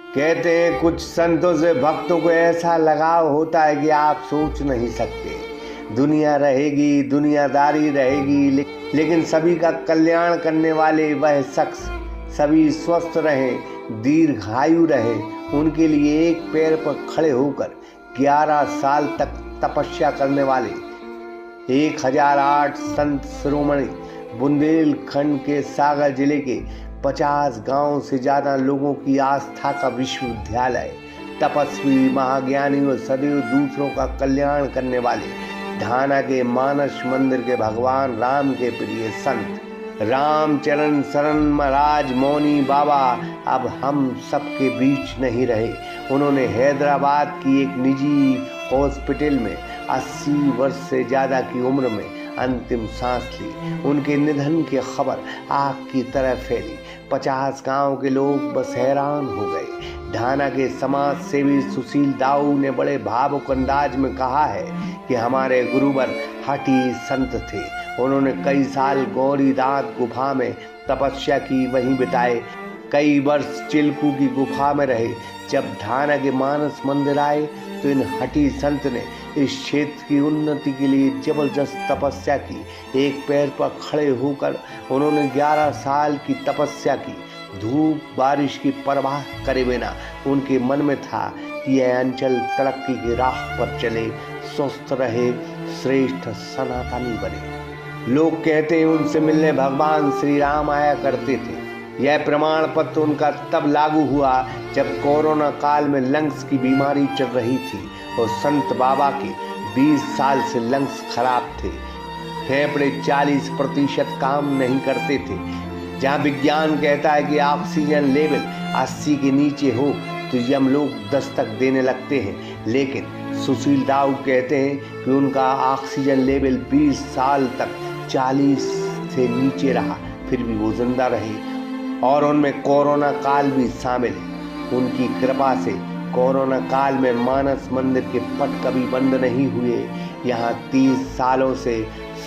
कहते हैं कुछ संतों से भक्तों को ऐसा लगाव होता है कि आप सोच नहीं सकते। दुनिया रहेगी, दुनियादारी रहेगी, लेकिन सभी का कल्याण करने वाले वह शख्स, सभी स्वस्थ रहें, दीर्घायु रहें, उनके लिए एक पैर पर खड़े होकर 11 साल तक तपस्या करने वाले 1008 संत शिरोमणि बुंदेलखंड के सागर जिले के 50 गांव से ज्यादा लोगों की आस्था का विश्वविद्यालय, तपस्वी, महाज्ञानी और सदैव दूसरों का कल्याण करने वाले ढाना के मानस मंदिर के भगवान राम के प्रिय संत रामचरण शरण महाराज मौनी बाबा अब हम सबके बीच नहीं रहे। उन्होंने हैदराबाद की एक निजी हॉस्पिटल में 80 वर्ष से ज़्यादा की उम्र में अंतिम सांस ली। उनके निधन की खबर आग की तरह फैली। 50 गांव के लोग बस हैरान हो गए। ढाना के समाज सेवी सुशील दाऊ ने बड़े भावुक अंदाज में कहा है कि हमारे गुरुवर हठी संत थे। उन्होंने कई साल गौरी दांत गुफा में तपस्या की, वहीं बिताए। कई वर्ष चिल्कू की गुफा में रहे। जब ढाना के मानस मंदिर आए तो इन हठी संत ने इस क्षेत्र की उन्नति के लिए जबरदस्त तपस्या की। एक पैर पर खड़े होकर उन्होंने 11 साल की तपस्या की। धूप बारिश की परवाह करे बिना उनके मन में था कि यह अंचल तरक्की की राह पर चले, स्वस्थ रहे, श्रेष्ठ सनातनी बने। लोग कहते हैं उनसे मिलने भगवान श्री राम आया करते थे। यह प्रमाण पत्र उनका तब लागू हुआ जब कोरोना काल में लंग्स की बीमारी चल रही थी और संत बाबा के 20 साल से लंग्स खराब थे। फेफड़े 40% काम नहीं करते थे। जहाँ विज्ञान कहता है कि ऑक्सीजन लेवल 80 के नीचे हो तो यमलोक दस्तक देने लगते हैं, लेकिन सुशील दाऊ कहते हैं कि उनका ऑक्सीजन लेवल 20 साल तक 40 से नीचे रहा, फिर भी वो जिंदा रहे और उनमें कोरोना काल भी शामिल है। उनकी कृपा से कोरोना काल में मानस मंदिर के पट कभी बंद नहीं हुए। यहाँ 30 सालों से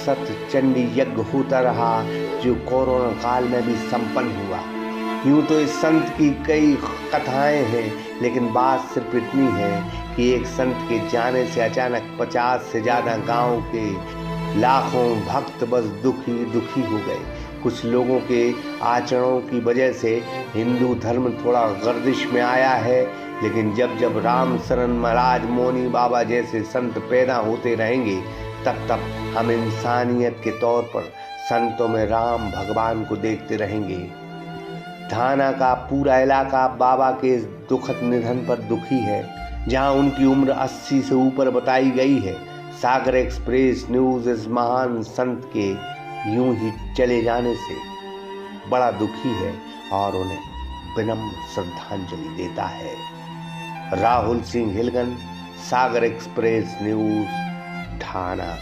सतचंडी यज्ञ होता रहा जो कोरोना काल में भी संपन्न हुआ। यूँ तो इस संत की कई कथाएं हैं, लेकिन बात सिर्फ इतनी है कि एक संत के जाने से अचानक 50 से ज़्यादा गांव के लाखों भक्त बस दुखी हो गए। कुछ लोगों के आचरणों की वजह से हिंदू धर्म थोड़ा गर्दिश में आया है, लेकिन जब जब राम शरण महाराज मौनी बाबा जैसे संत पैदा होते रहेंगे तब हम इंसानियत के तौर पर संतों में राम भगवान को देखते रहेंगे। ढाना का पूरा इलाका बाबा के इस दुखद निधन पर दुखी है। जहां उनकी उम्र 80 से ऊपर बताई गई है। सागर एक्सप्रेस न्यूज़ इस महान संत के यूं ही चले जाने से बड़ा दुखी है और उन्हें विनम्र श्रद्धांजलि देता है। राहुल सिंह हिलगन, सागर एक्सप्रेस न्यूज़, ढाना।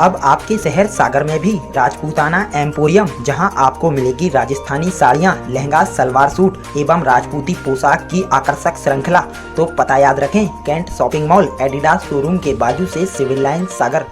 अब आपके शहर सागर में भी राजपूताना एम्पोरियम, जहां आपको मिलेगी राजस्थानी साड़ियां, लहंगा, सलवार सूट एवं राजपूती पोशाक की आकर्षक श्रृंखला। तो पता याद रखें, Cantt shopping mall, Adidas showroom के बाजू से सिविल लाइन सागर।